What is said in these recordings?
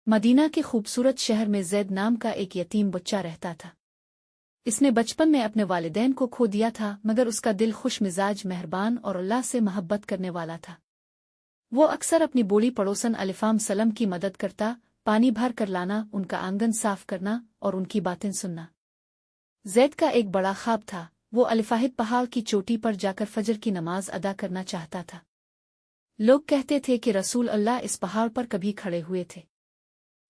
Medina के खूबसूरत शहर में ज़ैद नाम का एक यतीम बच्चा रहता था। इसने बचपन में अपने वालिदैन को खो दिया था, मगर उसका दिल खुश मिजाज, मेहरबान और अल्लाह से मोहब्बत करने वाला था। वो अक्सर अपनी बूढ़ी पड़ोसन अलिफाम सलम की मदद करता, पानी भर कर लाना, उनका आंगन साफ करना और उनकी बातें सुनना। ज़ैद का एक बड़ा ख्वाब था। वो अलिफाहिद पहाड़ की चोटी पर जाकर फजर की नमाज अदा करना चाहता था। लोग कहते थे कि रसूल अल्लाह इस पहाड़ पर कभी खड़े हुए थे।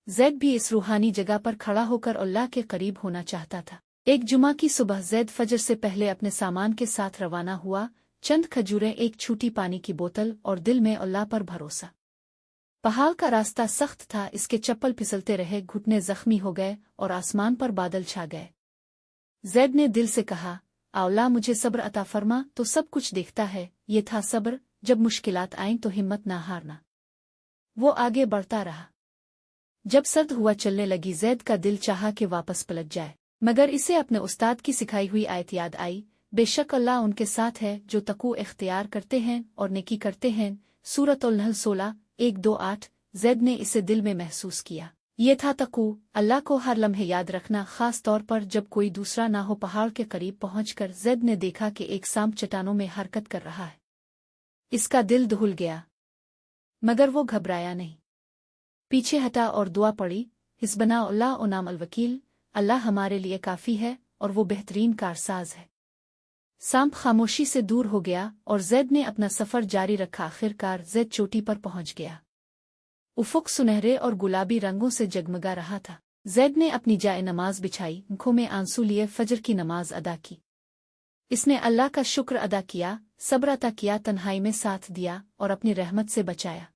ज़ैद भी इस रूहानी जगह पर खड़ा होकर अल्लाह के करीब होना चाहता था। एक जुमा की सुबह ज़ैद फजर से पहले अपने सामान के साथ रवाना हुआ। चंद खजूरें, एक छूटी पानी की बोतल और दिल में अल्लाह पर भरोसा। पहाड़ का रास्ता सख्त था, इसके चप्पल फिसलते रहे, घुटने जख्मी हो गए और आसमान पर बादल छा गए। ज़ैद ने दिल से कहा, अल्लाह मुझे सब्र अता फरमा, तो सब कुछ देखता है। ये था सब्र। जब मुश्किलात आईं तो हिम्मत ना हारना। वो आगे बढ़ता रहा। जब सर्द हुआ चलने लगी, ज़ैद का दिल चाहा कि वापस पलट जाए, मगर इसे अपने उस्ताद की सिखाई हुई आयत याद आई, बेशक अल्लाह उनके साथ है जो तकू इख्तियार करते हैं और नेकी करते हैं। सूरत अल-नहल 16:1-2-8। ज़ैद ने इसे दिल में महसूस किया। ये था तकू, अल्लाह को हर लम्हे याद रखना, खास तौर पर जब कोई दूसरा ना हो। पहाड़ के करीब पहुंचकर ज़ैद ने देखा कि एक सांप चट्टानों में हरकत कर रहा है। इसका दिल दहुल गया, मगर वो घबराया नहीं। पीछे हटा और दुआ पड़ी, हिस्बना अल्लाह ओ नाम अल-वकील, अल्लाह हमारे लिए काफ़ी है और वो बेहतरीन कारसाज है। सांप खामोशी से दूर हो गया और ज़ैद ने अपना सफ़र जारी रखा। आखिरकार ज़ैद चोटी पर पहुंच गया। उफ़ुक सुनहरे और गुलाबी रंगों से जगमगा रहा था। ज़ैद ने अपनी जाए नमाज बिछाई, आंखों में आंसू लिए फजर की नमाज अदा की। इसने अल्लाह का शुक्र अदा किया, सब्र अता किया, तन्हाई में साथ दिया और अपनी रहमत से बचाया।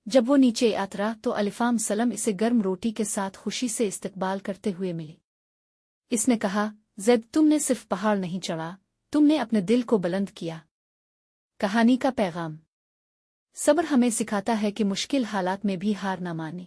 जब वो नीचे यात्रा तो अलिफाम सलम इसे गर्म रोटी के साथ खुशी से इस्तकबाल करते हुए मिली। इसने कहा, ज़ैद, तुमने सिर्फ पहाड़ नहीं चढ़ा, तुमने अपने दिल को बुलंद किया। कहानी का पैगाम। सब्र हमें सिखाता है कि मुश्किल हालात में भी हार न माने।